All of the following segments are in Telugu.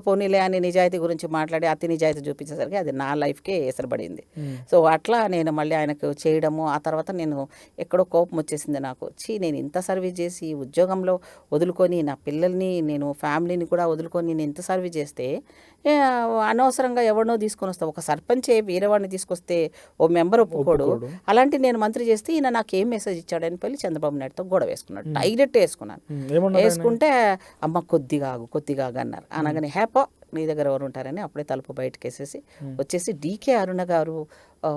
పోనీలే అని నిజాయితీ గురించి మాట్లాడి అతి నిజాయితీ చూపించేసరికి అది నా లైఫ్కే ఎసరబడింది. సో అట్లా నేను మళ్ళీ ఆయనకు చేయడము, ఆ తర్వాత నేను ఎక్కడో కోపం వచ్చేసింది నాకు. నేను ఇంత సర్వీస్ చేసి ఉద్యోగంలో వదులుకొని నా పిల్లల్ని నేను ఫ్యామిలీని కూడా వదులుకొని నేను ఇంత సర్వీస్ చేస్తే అనవసరంగా ఎవరినో తీసుకొని వస్తా. ఒక సర్పంచే వేరే వాడిని తీసుకొస్తే ఓ మెంబర్ ఒప్పుకోడు. అలాంటి నేను మంత్రి చేస్తే ఈయన నాకు ఏం మెసేజ్ ఇచ్చాడని వెళ్ళి చంద్రబాబు నాయుడుతో గొడవ వేసుకున్నాడు. డైరెక్ట్ వేసుకున్నాను. వేసుకుంటే అమ్మ కొద్దిగా ఆగు అన్నారు. అనగానే హ్యాపో నీ దగ్గర ఎవరు ఉంటారని అప్పుడే తలుపు బయటకు వేసేసి వచ్చేసి డీకే అరుణ గారు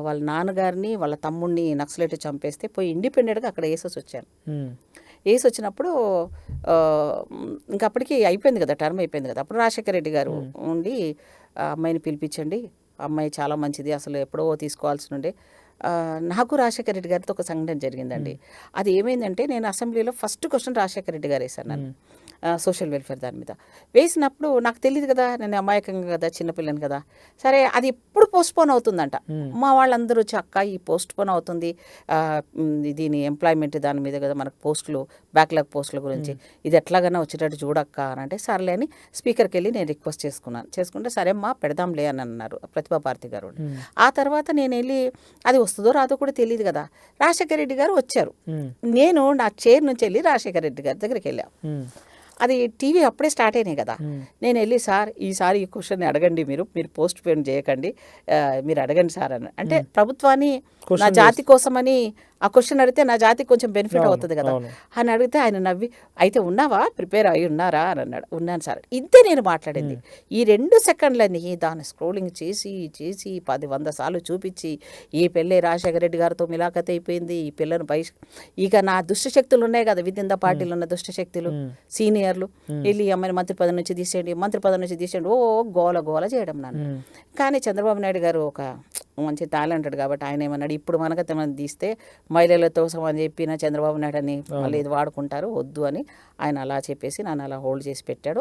వాళ్ళ నాన్నగారిని వాళ్ళ తమ్ముడిని నక్సలైట్ చంపేస్తే పోయి ఇండిపెండెంట్గా అక్కడ వేసేసి వచ్చాను. వేసి వచ్చినప్పుడు ఇంకా అప్పటికి అయిపోయింది కదా, టర్మ్ అయిపోయింది కదా. అప్పుడు రాజశేఖర రెడ్డి గారు ఉండి అమ్మాయిని పిలిపించండి, అమ్మాయి చాలా మంచిది, అసలు ఎప్పుడో తీసుకోవాల్సి ఉండే. నాకు రాజశేఖర రెడ్డి గారితో ఒక సంఘటన జరిగిందండి. అది ఏమైందంటే నేను అసెంబ్లీలో ఫస్ట్ క్వశ్చన్ రాజశేఖర రెడ్డి గారు వేశాను నన్ను సోషల్ వెల్ఫేర్ దాని మీద. వేసినప్పుడు నాకు తెలియదు కదా, నేను అమాయకంగా కదా, చిన్నపిల్లని కదా. సరే అది ఎప్పుడు పోస్ట్పోన్ అవుతుందంట. మా వాళ్ళందరూ వచ్చి అక్క ఈ పోస్ట్పోన్ అవుతుంది, దీని ఎంప్లాయ్మెంట్ దాని మీద కదా మనకు పోస్టులు బ్యాక్లాగ్ పోస్టుల గురించి, ఇది ఎట్లాగైనా వచ్చేటట్టు చూడక్క అని అంటే సర్లే అని స్పీకర్కి వెళ్ళి నేను రిక్వెస్ట్ చేసుకుంటే సరే అమ్మా పెడదాంలే అని అన్నారు ప్రతిభా భారతి గారు. ఆ తర్వాత నేను వెళ్ళి అది వస్తుందో రాదో కూడా తెలియదు కదా, రాజశేఖర రెడ్డి గారు వచ్చారు. నేను నా చైర్ నుంచి వెళ్ళి రాజశేఖర రెడ్డి గారి దగ్గరికి వెళ్ళాను. అది టీవీ అప్పుడే స్టార్ట్ అయినాయి కదా. నేను వెళ్ళి సార్ ఈసారి ఈ క్వశ్చన్ అడగండి, మీరు పోస్ట్ పోన్ చేయకండి, మీరు అడగండి సార్ అని అంటే ప్రభుత్వాన్ని నా జాతి కోసమని ఆ క్వశ్చన్ అడిగితే నా జాతికి కొంచెం బెనిఫిట్ అవుతుంది కదా అని అడిగితే ఆయన నవ్వి అయితే ఉన్నావా, ప్రిపేర్ అయి ఉన్నారా అని అన్నాడు. ఉన్నాను సార్. ఇంతే నేను మాట్లాడింది. ఈ 2 సెకండ్లని దాన్ని స్క్రోలింగ్ చేసి 100 సార్లు చూపించి ఈ పెళ్ళి రాజశేఖర రెడ్డి గారితో మిలాఖత్ అయిపోయింది, ఈ పిల్లను ఇక నా దుష్టశక్తులు ఉన్నాయి కదా, విత్ ఇన్ ద పార్టీలో ఉన్న దుష్టశక్తులు సీనియర్లు వెళ్ళి అమ్మాయిని మంత్రి పదవి నుంచి తీసేయండి ఓ గోల చేయడం నన్ను. కానీ చంద్రబాబు నాయుడు గారు ఒక మంచి టాలెంటెడ్ కాబట్టి ఆయన ఏమన్నాడు, ఇప్పుడు మనకైతే మనం తీస్తే మహిళలతో అని చెప్పిన చంద్రబాబు నాయుడు అని మళ్ళీ ఇది వాడుకుంటారు వద్దు అని ఆయన అలా చెప్పేసి నన్ను అలా హోల్డ్ చేసి పెట్టాడు.